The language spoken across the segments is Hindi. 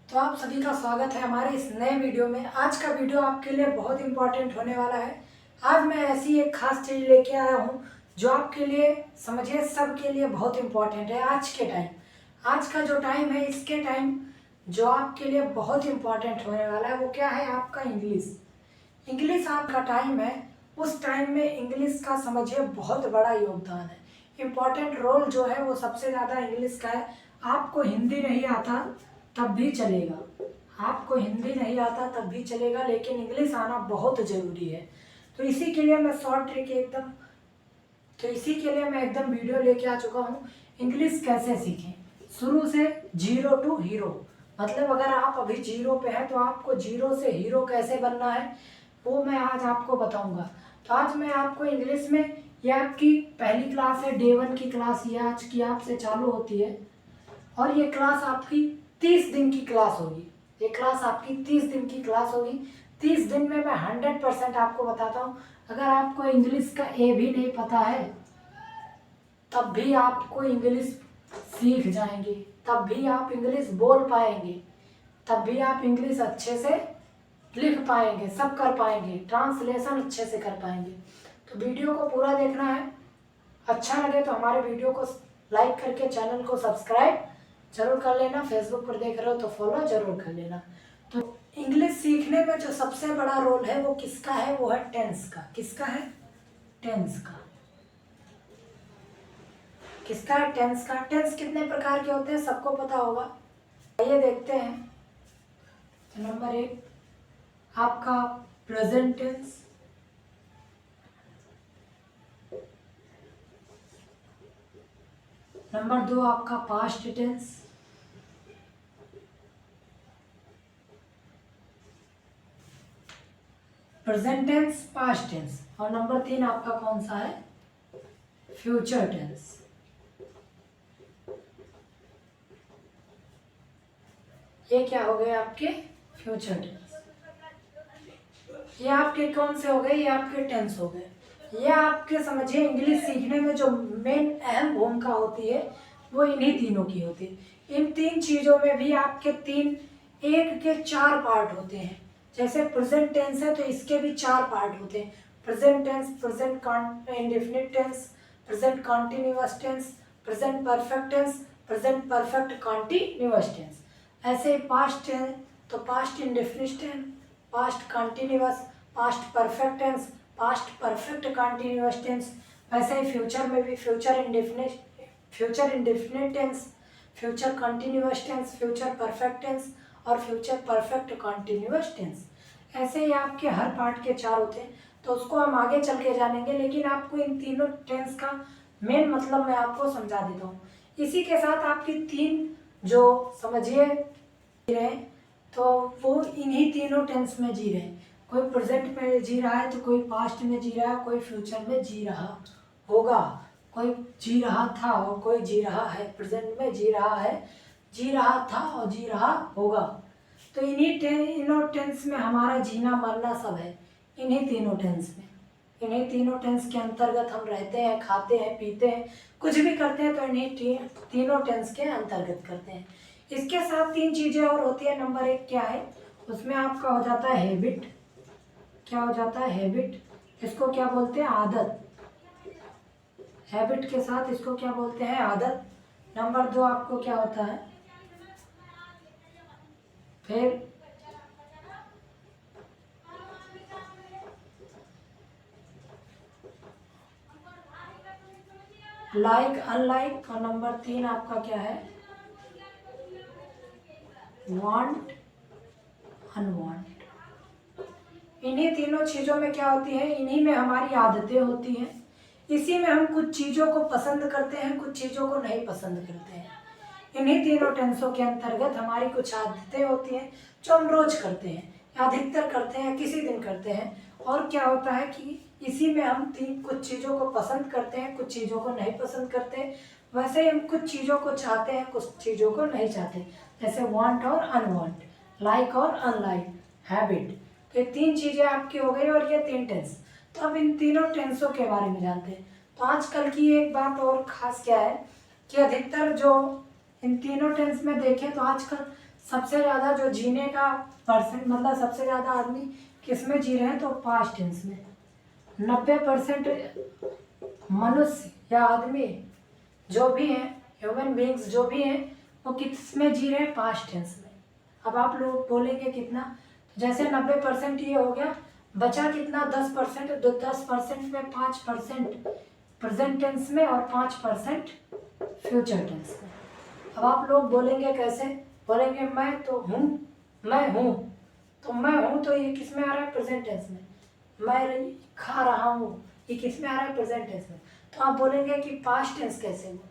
तो आप सभी का स्वागत है हमारे इस नए वीडियो में। आज का वीडियो आपके लिए बहुत इम्पोर्टेंट होने वाला है। आज मैं ऐसी एक खास चीज़ लेके आया हूँ जो आपके लिए समझिए सबके लिए बहुत इम्पोर्टेंट है। आज के टाइम, आज का जो टाइम है, इसके टाइम जो आपके लिए बहुत इम्पोर्टेंट होने वाला है वो क्या है? आपका इंग्लिश। इंग्लिश आपका टाइम है, उस टाइम में इंग्लिश का समझिए बहुत बड़ा योगदान है। इम्पोर्टेंट रोल जो है वो सबसे ज़्यादा इंग्लिश का है। आपको हिंदी नहीं आता तब भी चलेगा, आपको हिंदी नहीं आता तब भी चलेगा, लेकिन इंग्लिश आना बहुत ज़रूरी है। तो इसी के लिए मैं शॉर्ट ट्रिक एकदम तो इसी के लिए मैं एकदम वीडियो लेके आ चुका हूँ। इंग्लिश कैसे सीखें शुरू से, जीरो टू हीरो। मतलब अगर आप अभी जीरो पे हैं तो आपको जीरो से हीरो कैसे बनना है वो मैं आज आपको बताऊंगा। तो आज मैं आपको इंग्लिश में, ये आपकी पहली क्लास है, डे 1 की क्लास ये आज की आपसे चालू होती है और ये क्लास आपकी 30 दिन की क्लास होगी। ये क्लास आपकी 30 दिन की क्लास होगी। 30 दिन में मैं 100% आपको बताता हूँ। अगर आपको इंग्लिश का ए भी नहीं पता है तब भी आपको इंग्लिश सीख जाएंगे, तब भी आप इंग्लिश बोल पाएंगे, तब भी आप इंग्लिश अच्छे से लिख पाएंगे, सब कर पाएंगे, ट्रांसलेशन अच्छे से कर पाएंगे। तो वीडियो को पूरा देखना है। अच्छा लगे तो हमारे वीडियो को लाइक करके चैनल को सब्सक्राइब जरूर कर लेना। फेसबुक पर देख रहे हो तो फॉलो जरूर कर लेना। तो इंग्लिश सीखने में जो सबसे बड़ा रोल है वो किसका है? वो है टेंस का। किसका है? टेंस का। किसका है? टेंस का। टेंस कितने प्रकार के होते हैं सबको पता होगा। आइए देखते हैं। तो नंबर 1 आपका प्रेजेंट टेंस, नंबर 2 आपका past tense, present tense, past tense, और नंबर 3 आपका कौन सा है? Future tense. ये क्या हो गए आपके? Future tense. ये आपके कौन से हो गए? ये आपके टेंस हो गए। ये आपके समझिए इंग्लिश सीखने में जो मेन अहम भूमिका होती है वो इन्हीं तीनों की होती है। इन तीन चीज़ों में भी आपके एक के 4 पार्ट होते हैं। जैसे प्रेजेंट टेंस है तो इसके भी 4 पार्ट होते हैं। Present tense, present indefinite tense, present continuous tense, present perfect tense, present perfect continuous tense. ऐसे ही पास्ट टेंस तो past indefinite tense, past continuous, past perfect tense, past perfect continuous tense. वैसे ही फ्यूचर में भी future indefinite tense, future continuous tense, future perfect tense और फ्यूचर परफेक्ट कॉन्टिन्यूअस टेंस। ऐसे ही आपके हर पार्ट के 4 होते हैं। तो उसको हम आगे चल के जानेंगे, लेकिन आपको इन तीनों टेंस का मेन मतलब मैं आपको समझा देता हूँ। इसी के साथ आपकी 3 जो समझिए रहे हैं तो वो इन्हीं तीनों टेंस में जी रहे हैं। कोई प्रेजेंट में जी रहा है तो कोई पास्ट में जी रहा है, कोई फ्यूचर में जी रहा होगा, कोई जी रहा था और कोई जी रहा है। प्रेजेंट में जी रहा है, जी रहा था और जी रहा होगा। तो इन्हीं टेंस में हमारा जीना मरना सब है। इन्हीं तीनों टेंस में, इन्हीं तीनों टेंस के अंतर्गत हम रहते हैं, खाते हैं, पीते हैं, कुछ भी करते हैं तो इन्हीं तीनों टेंस के अंतर्गत करते हैं। इसके साथ 3 चीज़ें और होती है। नंबर 1 क्या है? उसमें आपका हो जाता है हैबिट। क्या हो जाता है? हैबिट। इसको क्या बोलते हैं? आदत। हैबिट के साथ इसको क्या बोलते हैं? आदत। नंबर 2 आपको क्या होता है? फिर लाइक, अनलाइक, और नंबर 3 आपका क्या है? वांट, अनवांट। इन्हीं तीनों चीज़ों में क्या होती है? इन्हीं में हमारी आदतें होती हैं। इसी में हम कुछ चीज़ों को पसंद करते हैं, कुछ चीज़ों को नहीं पसंद करते हैं। इन्हीं तीनों टेंसों के अंतर्गत हमारी कुछ आदतें होती हैं जो हम रोज करते हैं, या अधिकतर करते हैं, किसी दिन करते हैं। और क्या होता है कि इसी में हम कुछ चीज़ों को पसंद करते हैं, कुछ चीज़ों को नहीं पसंद करते। वैसे ही हम कुछ चीज़ों को चाहते हैं, कुछ चीज़ों को नहीं चाहते। जैसे वांट और अनवांट, लाइक और अनलाइक, हैबिट। तो ये 3 चीज़ें आपकी हो गई और ये 3 टेंस। तो अब इन तीनों टेंसों के बारे में जानते हैं। तो आजकल की एक बात और ख़ास क्या है कि अधिकतर जो इन तीनों टेंस में देखें तो आजकल सबसे ज़्यादा जो जीने का परसेंट मतलब सबसे ज़्यादा आदमी किस में जी रहे हैं, तो पास्ट टेंस में। 90% मनुष्य या आदमी जो भी हैं, ह्यूमन बींग्स जो भी हैं, वो किस में जी रहे हैं, पास्ट टेंस में। अब आप लोग बोलेंगे कितना, जैसे 90% ये हो गया, बचा कितना 10%, तो 10% में 5% प्रेजेंट टेंस में और 5% फ्यूचर टेंस में। अब आप लोग बोलेंगे कैसे, बोलेंगे मैं तो हूँ, मैं हूँ, तो मैं हूँ तो ये किस में आ रहा है, प्रेजेंट टेंस में। मैं खा रहा हूँ, ये किस में आ रहा है, प्रेजेंट टेंस में। तो आप बोलेंगे कि पास्ट टेंस कैसे हुआ।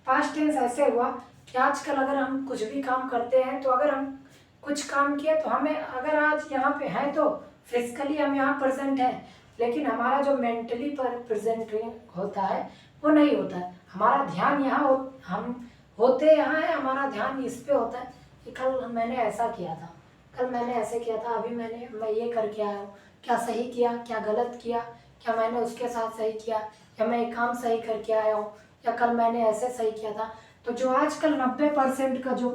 पास्ट टेंस ऐसे हुआ कि आजकल अगर हम कुछ भी काम करते हैं, तो अगर हम कुछ काम किए तो हमें, अगर आज यहाँ पे हैं तो फिजिकली हम यहाँ प्रेजेंट हैं, लेकिन हमारा जो मेंटली पर प्रेजेंट होता है वो नहीं होता है। हमारा ध्यान यहाँ हम होते यहाँ है, हमारा ध्यान इस पे होता है कि कल मैंने ऐसा किया था, कल मैंने ऐसे किया था, अभी मैं ये करके आया हूँ, क्या सही किया क्या गलत किया, क्या मैंने उसके साथ सही किया, या मैं एक काम सही करके आया हूँ, या कल मैंने ऐसे सही किया था। तो जो आजकल 90% का जो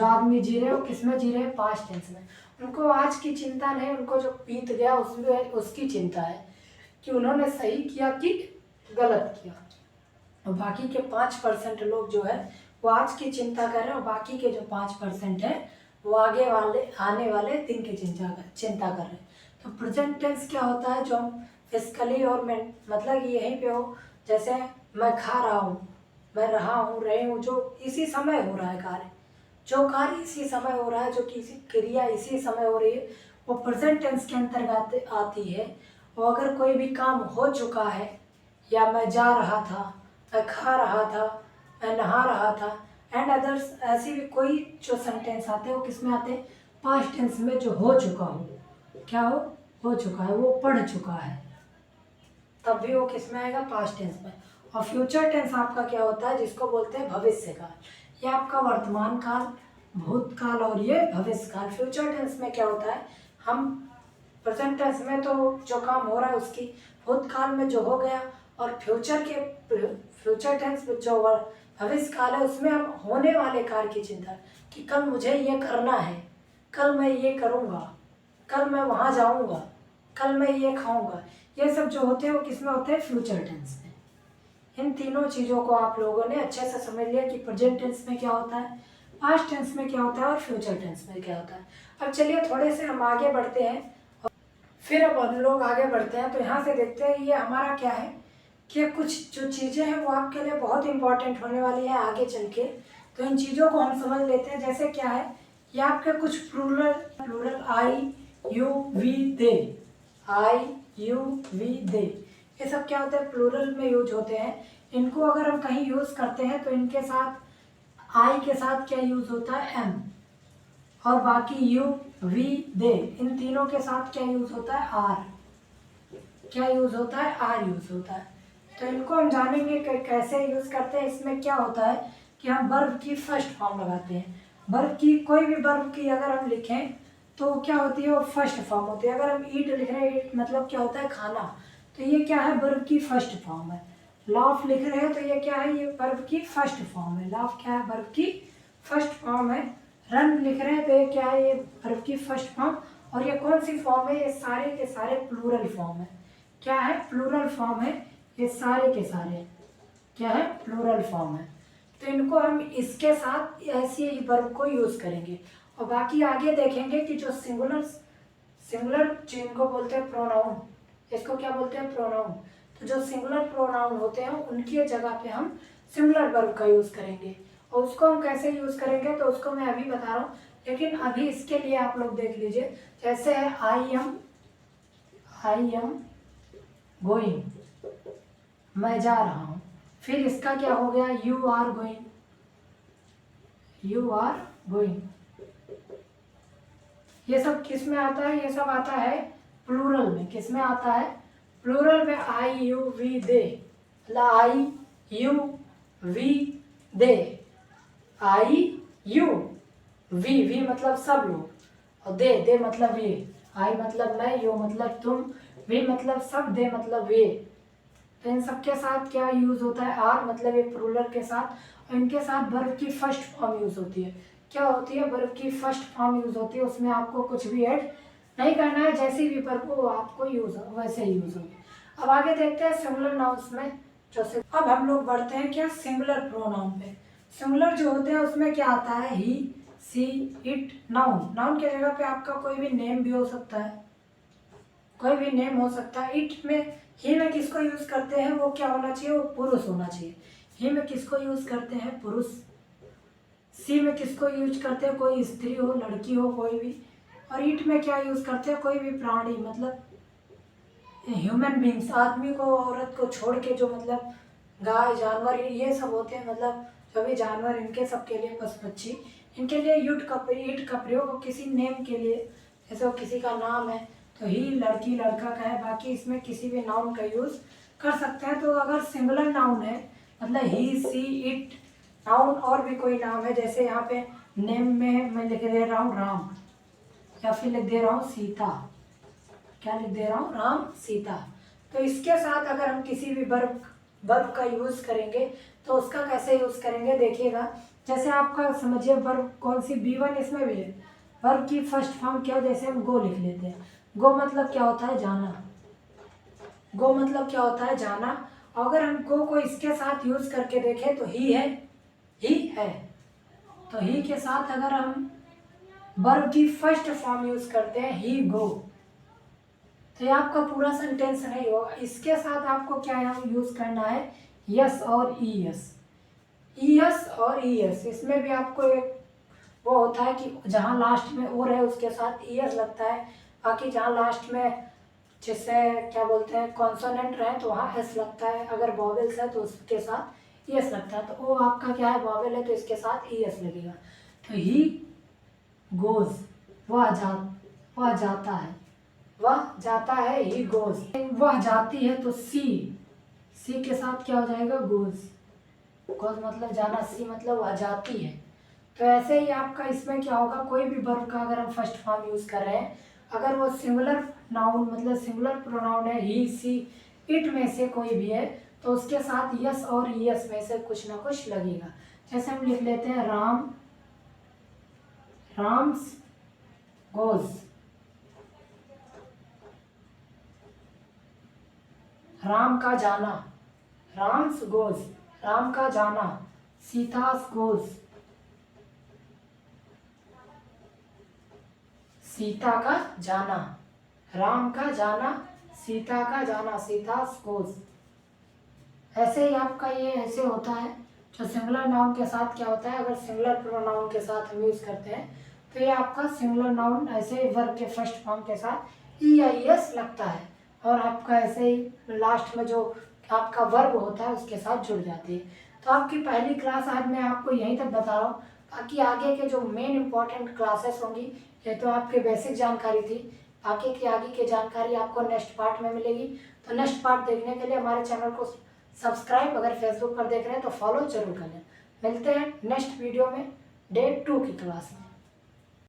आदमी जी रहे हैं, वो किस में जी रहे हैं, पास्ट टेंस में। उनको आज की चिंता नहीं, उनको जो बीत गया उसमें उसकी चिंता है कि उन्होंने सही किया कि गलत किया। और बाकी के 5% लोग जो है वो आज की चिंता कर रहे हैं, और बाकी के जो 5% है वो आने वाले दिन की चिंता कर रहे हैं। तो प्रेजेंट टेंस क्या होता है, जो हम फिजिकली और मतलब यहीं पे हो, जैसे मैं खा रहा हूँ, मैं रहा हूँ, रहे हूँ, जो इसी समय हो रहा है कार्य, जो कार्य इसी समय हो रहा है, जो किसी क्रिया इसी समय हो रही है, वो प्रेजेंट टेंस के अंतर्गत आती है। और अगर कोई भी काम हो चुका है, या मैं जा रहा था, मैं खा रहा था, मैं नहा रहा था, एंड अदर्स, ऐसी भी कोई जो सेंटेंस आते हैं वो किस में आते हैं, पास्ट टेंस में, जो हो चुका हो, क्या हो चुका है, वो पढ़ चुका है, तब भी वो किस में आएगा, पास्ट टेंस में। और फ्यूचर टेंस आपका क्या होता है, जिसको बोलते हैं भविष्य काल। ये आपका वर्तमान काल, भूतकाल और ये भविष्य काल। फ्यूचर टेंस में क्या होता है, हम प्रेजेंट टेंस में तो जो काम हो रहा है उसकी, भूतकाल में जो हो गया, और फ्यूचर टेंस में जो भविष्य काल है उसमें हम होने वाले कार्य की चिंता, कि कल मुझे ये करना है, कल मैं ये करूँगा, कल मैं वहाँ जाऊँगा, कल मैं ये खाऊँगा। ये सब जो होते हैं वो किस में होते हैं, फ्यूचर टेंस में। इन तीनों चीज़ों को आप लोगों ने अच्छे से समझ लिया कि प्रेजेंट टेंस में क्या होता है, पास्ट टेंस में क्या होता है, और फ्यूचर टेंस में क्या होता है। अब चलिए थोड़े से हम आगे बढ़ते हैं, फिर अब हम लोग आगे बढ़ते हैं। तो यहाँ से देखते हैं ये हमारा क्या है, कि कुछ जो चीज़ें हैं वो आपके लिए बहुत इंपॉर्टेंट होने वाली है आगे चल के। तो इन चीज़ों को हम समझ लेते हैं। जैसे क्या है, ये आपके कुछ plural I you we they, I you we they, ये सब क्या होते हैं, प्लूरल में यूज होते हैं। इनको अगर हम कहीं यूज़ करते हैं तो इनके साथ आई के साथ क्या यूज़ होता है, एम, और बाकी यू वी दे, इन तीनों के साथ क्या यूज़ होता है, आर। क्या यूज़ होता है, आर यूज़ होता है। तो इनको हम जानेंगे कि कैसे यूज़ करते हैं। इसमें क्या होता है कि हम वर्ब की फर्स्ट फॉर्म लगाते हैं। वर्ब की कोई भी वर्ब की अगर हम लिखें तो क्या होती है, वो फर्स्ट फॉर्म होती है। अगर हम ईट लिख रहे हैं, ईट मतलब क्या होता है, खाना, तो ये क्या है, वर्ब की फर्स्ट फॉर्म है। लाफ लिख रहे हैं तो ये क्या है, ये वर्ब की फर्स्ट फॉर्म है। लाफ क्या है, वर्ब की फर्स्ट फॉर्म है। रन लिख रहे हैं तो ये क्या है, ये वर्ब की फर्स्ट फॉर्म। और ये कौन सी फॉर्म है, ये सारे के सारे प्लूरल फॉर्म है। क्या है, प्लूरल फॉर्म है। ये सारे के सारे क्या है, प्लूरल फॉर्म है। तो इनको हम इसके साथ ऐसे ही वर्ब को यूज़ करेंगे। और बाकी आगे देखेंगे कि जो सिंगुलर जिनको बोलते हैं प्रोनाउन, इसको क्या बोलते हैं, प्रोनाउन। तो जो सिंगुलर प्रोनाउन होते हैं उनकी जगह पे हम सिंगुलर वर्ब का यूज़ करेंगे। और उसको हम कैसे यूज़ करेंगे तो उसको मैं अभी बता रहा हूँ, लेकिन अभी इसके लिए आप लोग देख लीजिए। जैसे है आई एम गोइंग, मैं जा रहा हूँ। फिर इसका क्या हो गया, you are going, you are going. ये सब किस में आता है, ये सब आता है प्लूरल में। किस में आता है, प्लूरल में। I you we they, I you we they, I you we मतलब सब लोग, और दे मतलब ये। आई मतलब मैं, यू मतलब तुम, वी मतलब सब, दे मतलब वे। तो इन सब के साथ क्या यूज़ होता है, आर मतलब ये प्लूरल के साथ। और इनके साथ वर्ब की फर्स्ट फॉर्म यूज़ होती है। क्या होती है, वर्ब की फर्स्ट फॉर्म यूज होती है, उसमें आपको कुछ भी ऐड नहीं करना है, जैसी भी वर्ब को आपको यूज हो वैसे ही यूज होगी। अब आगे देखते हैं सिंगुलर नाउन्स में अब हम लोग बढ़ते हैं क्या, सिंगुलर प्रोनाउन पे। सिंगुलर जो होते हैं उसमें क्या आता है, ही, सी, इट, नाउन। नाउन की जगह पे आपका कोई भी नेम भी हो सकता है, कोई भी नेम हो सकता है। इट में, ही में किसको यूज करते हैं, वो क्या होना चाहिए, वो पुरुष होना चाहिए। ही में किसको यूज करते हैं, पुरुष। सी में किसको यूज करते हैं, कोई स्त्री हो, लड़की हो, कोई भी। और इट में क्या यूज करते हैं, कोई भी प्राणी, मतलब ह्यूमन बींग्स, आदमी को औरत को छोड़ के जो मतलब गाय जानवर ये सब होते हैं, मतलब जो भी जानवर, इनके सब के लिए, पशु पक्षी, इनके लिए इट का प्रयोग किसी नेम के लिए, जैसे वो किसी का नाम है तो ही लड़की लड़का का है, बाकी इसमें किसी भी नाउन का यूज कर सकते हैं। तो अगर सिंगुलर नाउन है मतलब ही, सी, इट, नाउन और भी कोई नाम है, जैसे यहाँ पे नेम में मैं लिख दे रहा हूँ राम, या फिर लिख दे रहा हूँ सीता, क्या लिख दे रहा हूँ, राम, सीता। तो इसके साथ अगर हम किसी भी वर्ब का यूज करेंगे तो उसका कैसे यूज करेंगे देखिएगा। जैसे आपका समझिए वर्ब कौन सी, B1 इसमें भी है, वर्ब की फर्स्ट फॉर्म क्या, जैसे हम गो लिख लेते हैं। गो मतलब क्या होता है, जाना। गो मतलब क्या होता है, जाना। अगर हम गो को इसके साथ यूज करके देखें तो ही है, ही है। तो ही के साथ अगर हम वर्ब की फर्स्ट फॉर्म यूज करते हैं, ही गो, तो ये आपका पूरा सेंटेंस नहीं होगा। इसके साथ आपको क्या यहाँ यूज करना है, यस और ई एस, ई एस और ई एस। इसमें भी आपको एक वो होता है कि जहाँ लास्ट में और है उसके साथ ई एस लगता है, बाकी जहाँ लास्ट में जैसे क्या बोलते हैं कॉन्सोनेंट रहे तो वहाँ एस लगता है, अगर वॉवेल्स है तो उसके साथ ई एस लगता है। तो वो आपका क्या है, वॉवेल है तो इसके साथ ई एस लगेगा। तो ही गोज, वह जाता है, वह जाता है, ही गोज। वह जाती है तो सी के साथ क्या हो जाएगा, गोज। गोज मतलब जाना, सी मतलब वह जाती है। तो ऐसे ही आपका इसमें क्या होगा, कोई भी वर्ब का अगर हम फर्स्ट फॉर्म यूज कर रहे हैं, अगर वो सिंगुलर नाउन मतलब सिंगुलर प्रोनाउन है, ही, सी, इट में से कोई भी है, तो उसके साथ यस और यस में से कुछ ना कुछ लगेगा। जैसे हम लिख लेते हैं राम, राम्स गोज, राम का जाना, राम्स गोज, राम का जाना। सीतास गोज, सीता का जाना। राम का जाना, सीता का जाना, सीतास गोज। ऐसे ही आपका ये ऐसे होता है, जो सिंगुलर नाउन के साथ क्या होता है, अगर सिंगुलर प्रोनाउन के साथ हम यूज करते हैं तो ये आपका सिंगुलर नाउन ऐसे वर्ब के फर्स्ट फॉर्म के साथ ई या एस लगता है, और आपका ऐसे ही लास्ट में जो आपका वर्ब होता है उसके साथ जुड़ जाती है। तो आपकी पहली क्लास आज मैं आपको यहीं तक बता रहा हूँ, बाकी आगे के जो मेन इंपॉर्टेंट क्लासेस होंगी, ये तो आपके बेसिक जानकारी थी, बाकी की आगे की जानकारी आपको नेक्स्ट पार्ट में मिलेगी। तो नेक्स्ट पार्ट देखने के लिए हमारे चैनल को सब्सक्राइब, अगर फेसबुक पर देख रहे हैं तो फॉलो जरूर कर लें। मिलते हैं नेक्स्ट वीडियो में डे 2 की क्लास में।